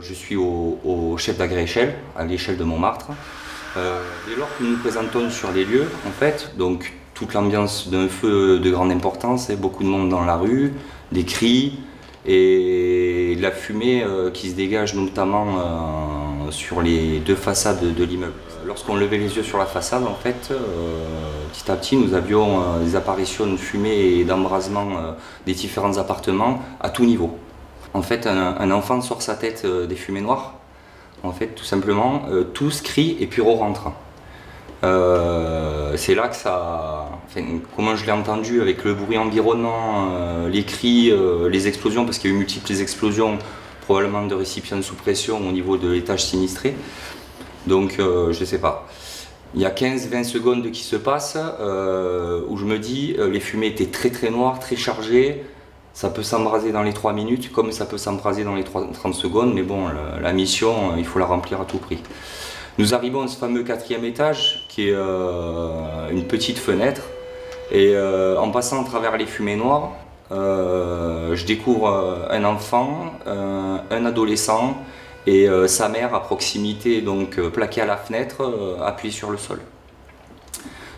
Je suis au chef d'agré-échelle, à l'échelle de Montmartre. Dès lors que nous nous présentons sur les lieux, en fait, donc toute l'ambiance d'un feu de grande importance, beaucoup de monde dans la rue, des cris et de la fumée qui se dégage notamment sur les deux façades de l'immeuble. Lorsqu'on levait les yeux sur la façade, en fait, petit à petit, nous avions des apparitions de fumée et d'embrasement des différents appartements à tout niveau. En fait, un enfant sort sa tête des fumées noires. En fait, tout simplement, tous crient et puis rentrent. C'est là que ça... Enfin, comment je l'ai entendu avec le bruit environnant, les cris, les explosions, parce qu'il y a eu multiples explosions, probablement de récipients sous pression au niveau de l'étage sinistré. Donc, je ne sais pas. Il y a 15-20 secondes qui se passent où je me dis les fumées étaient très noires, très chargées. Ça peut s'embraser dans les 3 minutes comme ça peut s'embraser dans les 30 secondes, mais bon, la mission, il faut la remplir à tout prix. Nous arrivons à ce fameux 4e étage qui est une petite fenêtre et en passant à travers les fumées noires, je découvre un enfant, un adolescent et sa mère à proximité, donc plaquée à la fenêtre, appuyée sur le sol.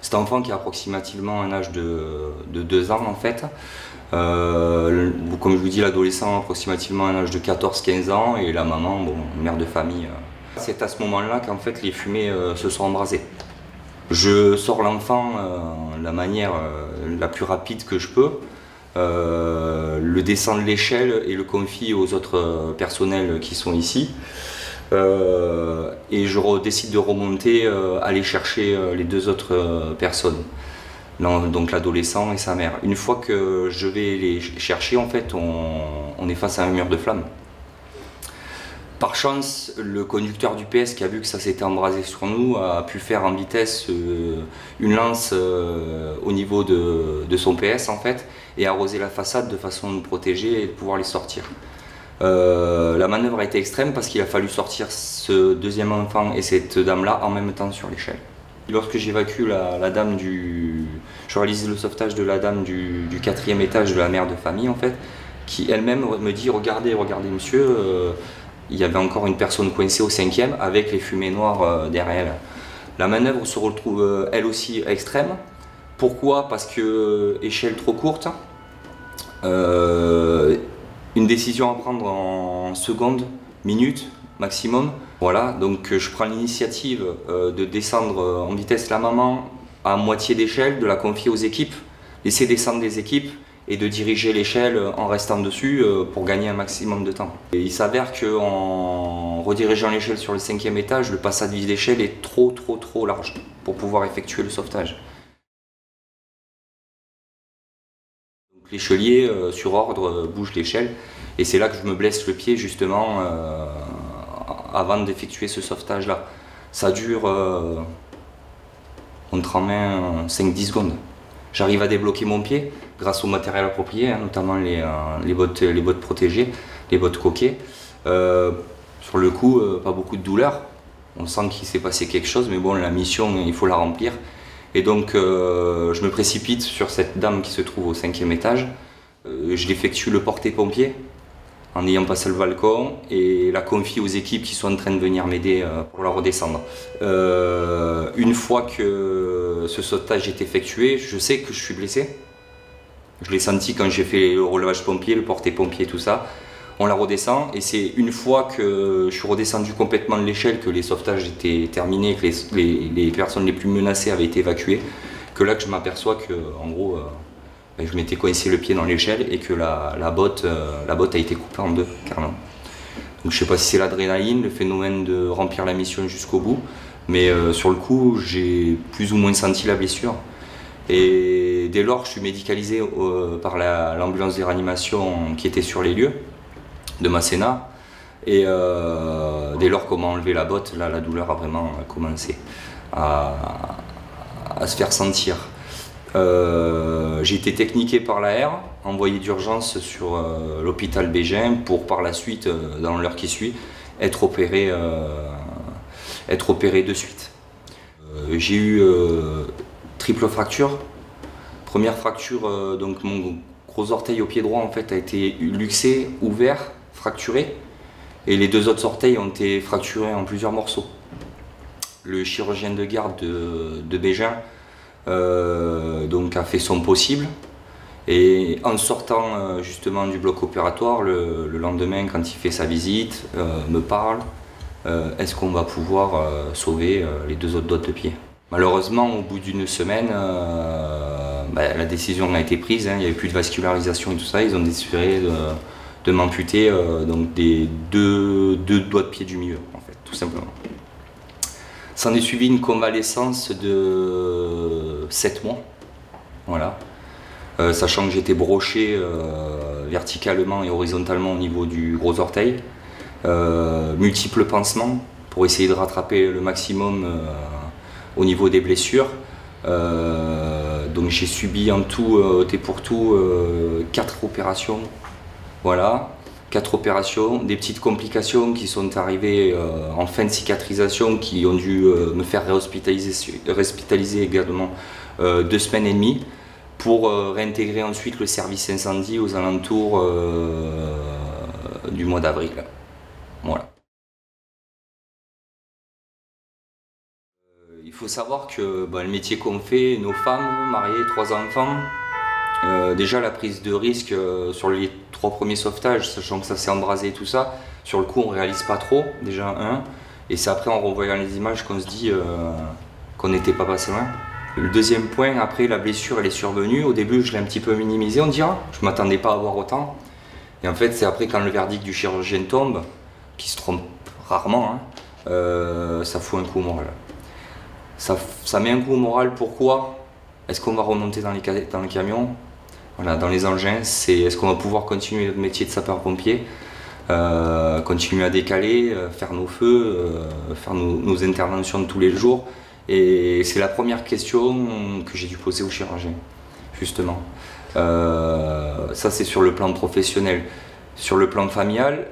Cet enfant qui a approximativement un âge de 2 ans en fait, comme je vous dis, l'adolescent a approximativement un âge de 14-15 ans et la maman, bon, mère de famille. C'est à ce moment-là qu'en fait les fumées se sont embrasées. Je sors l'enfant de la manière la plus rapide que je peux, le descends de l'échelle et le confie aux autres personnels qui sont ici. Et je décide de remonter, aller chercher les 2 autres personnes, donc l'adolescent et sa mère. Une fois que je vais les chercher, en fait, on est face à un mur de flammes. Par chance, le conducteur du PS qui a vu que ça s'était embrasé sur nous a pu faire en vitesse une lance au niveau de son PS en fait, et arroser la façade de façon à nous protéger et de pouvoir les sortir. La manœuvre a été extrême parce qu'il a fallu sortir ce 2e enfant et cette dame-là en même temps sur l'échelle. Lorsque j'évacue la dame je réalise le sauvetage de la dame du 4e étage de la mère de famille en fait, qui elle-même me dit regardez monsieur, il y avait encore une personne coincée au 5e avec les fumées noires derrière elle. La manœuvre se retrouve elle aussi extrême. Pourquoi? Parce que échelle trop courte. Une décision à prendre en secondes, minutes maximum. Voilà, donc je prends l'initiative de descendre en vitesse la maman à moitié d'échelle, de la confier aux équipes, laisser descendre les équipes et de diriger l'échelle en restant dessus pour gagner un maximum de temps. Et il s'avère qu'en redirigeant l'échelle sur le 5e étage, le passage d'échelle est trop large pour pouvoir effectuer le sauvetage. L'échelier, sur ordre, bouge l'échelle et c'est là que je me blesse le pied justement avant d'effectuer ce sauvetage-là. Ça dure entre en main 5-10 secondes. J'arrive à débloquer mon pied grâce au matériel approprié, hein, notamment les bottes protégées, les bottes coquées. Sur le coup, pas beaucoup de douleur. On sent qu'il s'est passé quelque chose, mais bon, la mission, il faut la remplir. Et donc, je me précipite sur cette dame qui se trouve au 5e étage. Je l'effectue le porter-pompier en ayant passé le balcon et la confie aux équipes qui sont en train de venir m'aider pour la redescendre. Une fois que ce sauvetage est effectué, je sais que je suis blessé. Je l'ai senti quand j'ai fait le relevage pompier, le porter-pompier, tout ça. On la redescend et c'est une fois que je suis redescendu complètement de l'échelle, que les sauvetages étaient terminés, que les personnes les plus menacées avaient été évacuées, que là que je m'aperçois que en gros je m'étais coincé le pied dans l'échelle et que la botte a été coupée en 2 carrément. Donc je sais pas si c'est l'adrénaline, le phénomène de remplir la mission jusqu'au bout, mais sur le coup j'ai plus ou moins senti la blessure. Et dès lors je suis médicalisé par l'ambulance de réanimation qui était sur les lieux de Masséna et dès lors qu'on m'a enlevé la botte, là la douleur a vraiment commencé à se faire sentir. J'ai été techniqué par l'AR, envoyé d'urgence sur l'hôpital Bégin pour par la suite, dans l'heure qui suit, être opéré de suite. J'ai eu triple fracture. Première fracture, donc mon gros orteil au pied droit en fait a été luxé, ouvert, fracturé. et les 2 autres orteils ont été fracturés en plusieurs morceaux. Le chirurgien de garde de Bégin donc a fait son possible, et en sortant justement du bloc opératoire, le lendemain quand il fait sa visite, me parle, est-ce qu'on va pouvoir sauver les 2 autres doigts de pied. Malheureusement, au bout d'une semaine, la décision a été prise, hein, il n'y avait plus de vascularisation et tout ça, ils ont décidé de m'amputer donc des 2 doigts de pied du milieu, en fait, tout simplement. S'en est suivi une convalescence de 7 mois, voilà. Sachant que j'étais broché verticalement et horizontalement au niveau du gros orteil, multiples pansements pour essayer de rattraper le maximum au niveau des blessures. Donc j'ai subi en tout, pour tout, 4 opérations, voilà, 4 opérations, des petites complications qui sont arrivées en fin de cicatrisation, qui ont dû me faire réhospitaliser également 2 semaines et demie, pour réintégrer ensuite le service incendie aux alentours du mois d'avril. Voilà. Il faut savoir que le métier qu'on fait, nos femmes mariées, 3 enfants, déjà la prise de risque sur les 3 premiers sauvetages, sachant que ça s'est embrasé et tout ça, sur le coup on réalise pas trop, déjà et c'est après en revoyant les images qu'on se dit qu'on n'était pas passé loin. Le deuxième point, après la blessure elle est survenue, au début je l'ai un petit peu minimisé on dira, je m'attendais pas à avoir autant, et en fait c'est après quand le verdict du chirurgien tombe, qui se trompe rarement, ça fout un coup au moral. Ça met un coup au moral. Pourquoi? Est-ce qu'on va remonter dans le camion, voilà, dans les engins? Est-ce qu'on va pouvoir continuer notre métier de sapeur-pompier, continuer à décaler, faire nos feux, faire nos interventions de tous les jours? Et c'est la première question que j'ai dû poser au chirurgien, justement. Ça c'est sur le plan professionnel. Sur le plan familial,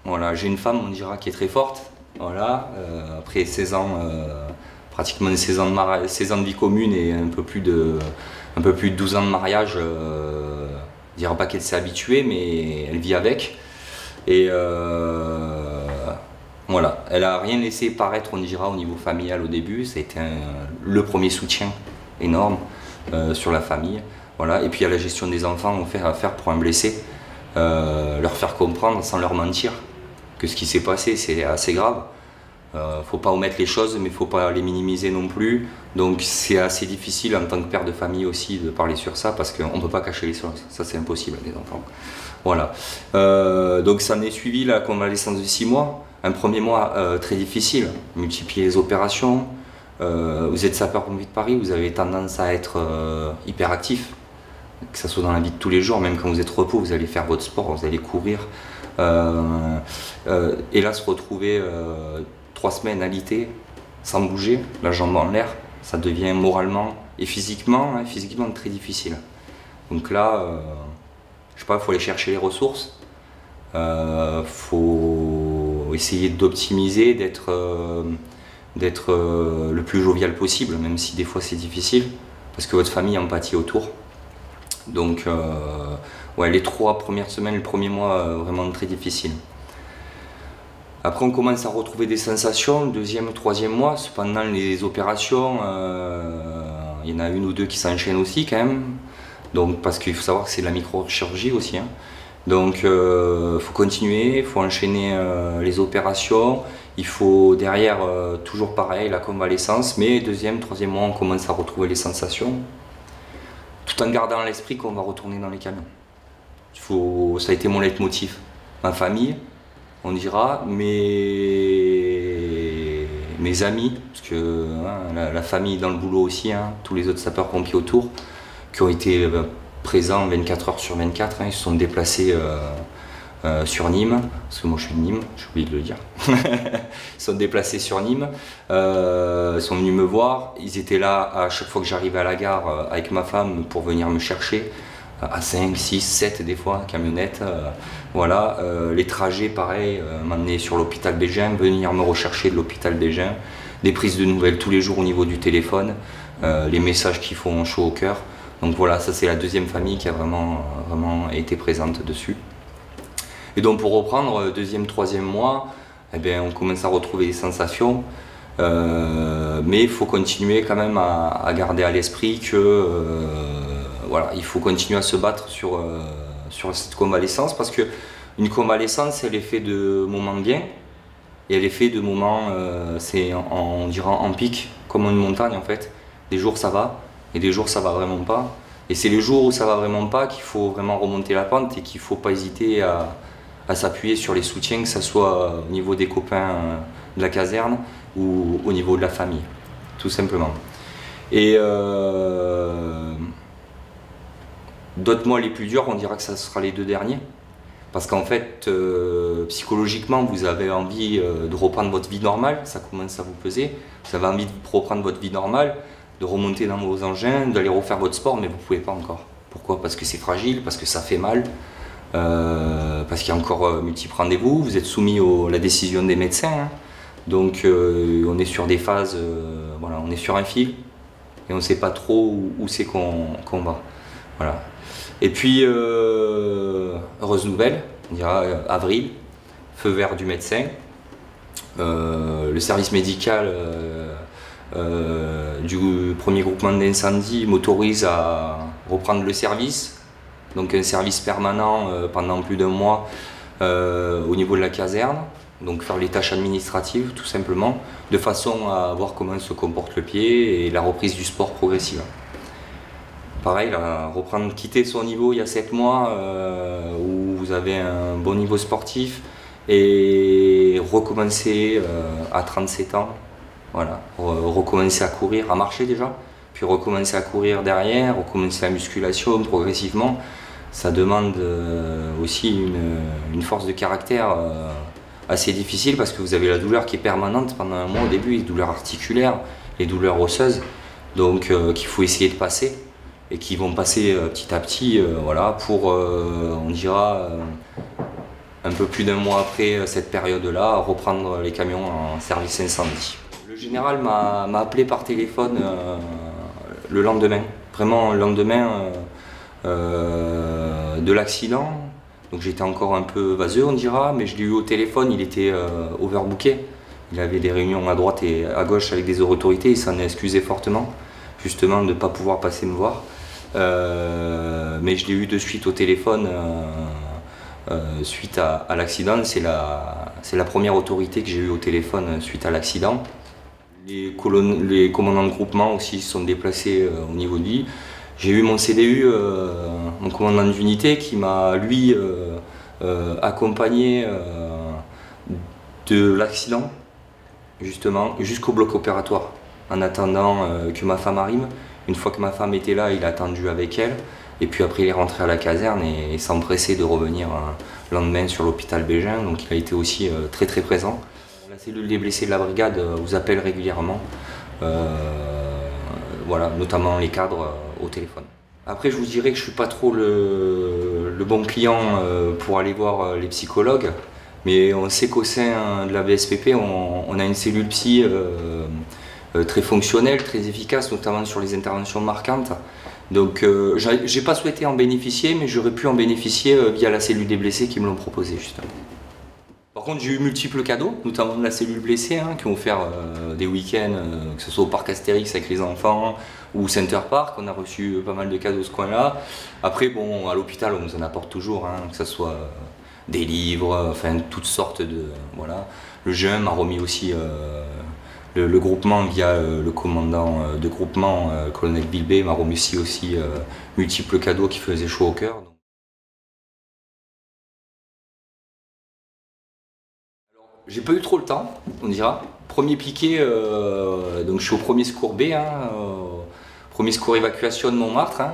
voilà, j'ai une femme, on dira, qui est très forte, voilà, après 16 ans, pratiquement 16 ans de vie commune et un peu plus de 12 ans de mariage, on dira pas qu'elle s'est habituée, mais elle vit avec. Et voilà, elle a rien laissé paraître, on dira, au niveau familial au début. Ça a été le premier soutien énorme sur la famille. Voilà. Et puis il y a la gestion des enfants à faire pour un blessé, leur faire comprendre sans leur mentir que ce qui s'est passé c'est assez grave. Faut pas omettre les choses, mais faut pas les minimiser non plus. Donc c'est assez difficile en tant que père de famille aussi de parler sur ça, parce qu'on peut pas cacher les choses, ça c'est impossible à des enfants. Voilà. Donc ça en est suivi la convalescence de 6 mois. Un premier mois très difficile, multiplier les opérations. Vous êtes sapeur-pompier de Paris, vous avez tendance à être hyperactif, que ce soit dans la vie de tous les jours, même quand vous êtes repos, vous allez faire votre sport, vous allez courir. Et là, se retrouver 3 semaines alité, sans bouger, la jambe en l'air, ça devient moralement et physiquement très difficile. Donc là, je sais pas, il faut aller chercher les ressources, faut essayer d'optimiser, d'être le plus jovial possible, même si des fois c'est difficile, parce que votre famille en pâtit autour. Donc ouais, les 3 premières semaines, le premier mois, vraiment très difficile. Après on commence à retrouver des sensations, le 2e, 3e mois, cependant les opérations, il y en a 1 ou 2 qui s'enchaînent aussi quand même. Donc, parce qu'il faut savoir que c'est de la microchirurgie aussi, hein. Donc il faut continuer, il faut enchaîner les opérations, il faut derrière toujours pareil, la convalescence, mais 2e, 3e mois on commence à retrouver les sensations, tout en gardant à l'esprit qu'on va retourner dans les camions. Ça a été mon leitmotiv, ma famille, on dira, mes amis, parce que hein, la famille dans le boulot aussi, hein, tous les autres sapeurs-pompiers autour, qui ont été présents 24 heures sur 24, hein, ils se sont déplacés sur Nîmes, parce que moi je suis de Nîmes, j'ai oublié de le dire. Ils sont déplacés sur Nîmes, ils sont venus me voir, ils étaient là à chaque fois que j'arrivais à la gare avec ma femme pour venir me chercher, à 5, 6, 7 des fois, camionnette. Voilà, les trajets pareil, m'amener sur l'hôpital Bégin, venir me rechercher de l'hôpital Bégin, des prises de nouvelles tous les jours au niveau du téléphone, les messages qui font chaud au cœur. Donc voilà, ça c'est la 2e famille qui a vraiment été présente dessus. Et donc pour reprendre, deuxième, troisième mois, eh bien, on commence à retrouver des sensations. Mais il faut continuer quand même à garder à l'esprit que voilà, il faut continuer à se battre sur cette convalescence, parce que une convalescence, elle est faite de moments bien et elle est faite de moments, on dira en pic, comme une montagne en fait. Des jours ça va et des jours ça va vraiment pas. Et c'est les jours où ça va vraiment pas qu'il faut vraiment remonter la pente et qu'il faut pas hésiter à s'appuyer sur les soutiens, que ce soit au niveau des copains de la caserne ou au niveau de la famille, tout simplement. Et d'autres mois les plus durs, on dira que ça sera les 2 derniers. Parce qu'en fait, psychologiquement, vous avez envie de reprendre votre vie normale, ça commence à vous peser. Vous avez envie de reprendre votre vie normale, de remonter dans vos engins, d'aller refaire votre sport, mais vous ne pouvez pas encore. Pourquoi? Parce que c'est fragile, parce que ça fait mal, parce qu'il y a encore multiples rendez-vous, vous êtes soumis à la décision des médecins. Hein. Donc on est sur des phases, voilà, on est sur un fil, et on ne sait pas trop où c'est qu'on va. Voilà. Et puis, heureuse nouvelle, on dira avril, feu vert du médecin. Le service médical du premier groupement d'incendie m'autorise à reprendre le service. Donc un service permanent pendant plus d'1 mois au niveau de la caserne. Donc faire les tâches administratives tout simplement, de façon à voir comment se comporte le pied et la reprise du sport progressive. Pareil, là, quitter son niveau il y a 7 mois où vous avez un bon niveau sportif et recommencer à 37 ans, voilà, recommencer à courir, à marcher déjà, puis recommencer à courir derrière, recommencer la musculation progressivement. Ça demande aussi une force de caractère assez difficile, parce que vous avez la douleur qui est permanente pendant 1 mois au début, les douleurs articulaires, les douleurs osseuses, donc qu'il faut essayer de passer. Et qui vont passer petit à petit, voilà, pour, on dira, un peu plus d'1 mois après cette période-là, reprendre les camions en service incendie. Le général m'a appelé par téléphone le lendemain, vraiment le lendemain de l'accident. Donc j'étais encore un peu vaseux, on dira, mais je l'ai eu au téléphone, il était overbooké. Il avait des réunions à droite et à gauche avec des autorités, il s'en est excusé fortement, justement de ne pas pouvoir passer me voir. Mais je l'ai eu de suite au téléphone suite à l'accident. C'est la première autorité que j'ai eue au téléphone suite à l'accident. Les commandants de groupement aussi sont déplacés au niveau de lui. J'ai eu mon CDU, mon commandant d'unité, qui m'a lui accompagné de l'accident justement jusqu'au bloc opératoire, en attendant que ma femme arrive. Une fois que ma femme était là, il a attendu avec elle. Et puis après, il est rentré à la caserne et s'empressait de revenir le lendemain sur l'hôpital Bégin. Donc il a été aussi très très présent. La cellule des blessés de la brigade vous appelle régulièrement. Voilà, notamment les cadres au téléphone. Après, je vous dirais que je ne suis pas trop le bon client pour aller voir les psychologues. Mais on sait qu'au sein de la BSPP, on a une cellule psy très fonctionnelle, très efficace, notamment sur les interventions marquantes. Donc j'ai pas souhaité en bénéficier, mais j'aurais pu en bénéficier via la cellule des blessés qui me l'ont proposé justement. Par contre, j'ai eu multiples cadeaux, notamment de la cellule blessée, hein, qui ont offert des week-ends, que ce soit au parc Astérix avec les enfants ou Center Park. On a reçu pas mal de cadeaux de ce coin-là. Après, bon, à l'hôpital, on nous en apporte toujours, hein, que ce soit des livres, enfin toutes sortes de... Voilà. Le GEM m'a remis aussi le groupement via le commandant de groupement, colonel Bilbé, m'a remis aussi multiples cadeaux qui faisaient chaud au cœur. J'ai pas eu trop le temps, on dira. Premier piqué, donc je suis au premier secours B, hein, premier secours évacuation de Montmartre. Hein.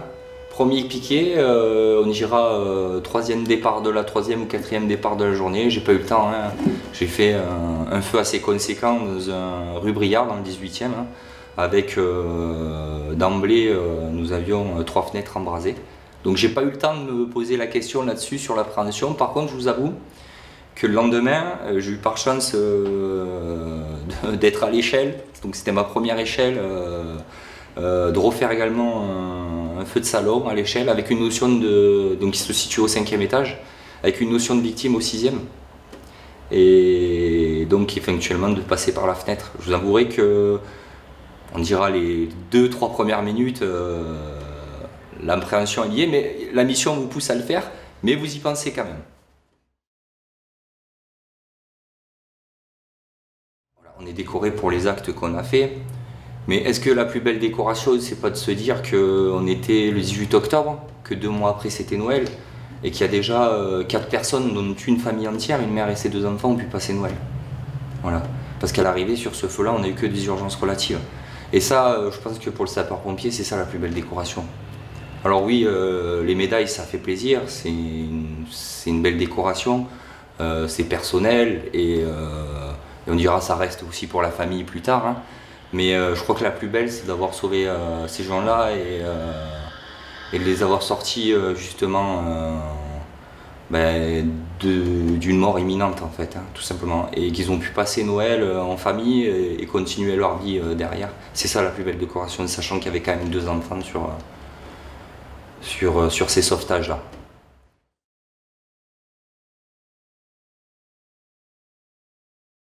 Premier piqué, on dira 3e départ de la 3e ou 4e départ de la journée. J'ai pas eu le temps. Hein. J'ai fait un feu assez conséquent dans un rue Briard dans le 18e. Hein, avec d'emblée, nous avions 3 fenêtres embrasées. Donc j'ai pas eu le temps de me poser la question là-dessus sur l'appréhension. Par contre, je vous avoue que le lendemain, j'ai eu par chance d'être à l'échelle, donc c'était ma première échelle, de refaire également un feu de salon à l'échelle avec une notion donc qui se situe au 5e étage, avec une notion de victime au 6e. Et donc éventuellement de passer par la fenêtre. Je vous avouerai que, on dira les 2-3 premières minutes, l'appréhension est liée, mais la mission vous pousse à le faire, mais vous y pensez quand même. Voilà, on est décoré pour les actes qu'on a fait, mais est-ce que la plus belle décoration, c'est pas de se dire qu'on était le 18 octobre, que 2 mois après c'était Noël, et qu'il y a déjà 4 personnes, dont une famille entière, une mère et ses 2 enfants, ont pu passer Noël. Voilà. Parce qu'à l'arrivée, sur ce feu-là, on n'a eu que des urgences relatives. Et ça, je pense que pour le sapeur-pompier, c'est ça la plus belle décoration. Alors oui, les médailles, ça fait plaisir, c'est une belle décoration, c'est personnel, et on dira ça reste aussi pour la famille plus tard. Hein. Mais je crois que la plus belle, c'est d'avoir sauvé ces gens-là et de les avoir sortis justement d'une mort imminente en fait, hein, tout simplement. Et qu'ils ont pu passer Noël en famille et continuer leur vie derrière. C'est ça la plus belle décoration, sachant qu'il y avait quand même 2 enfants sur ces sauvetages-là.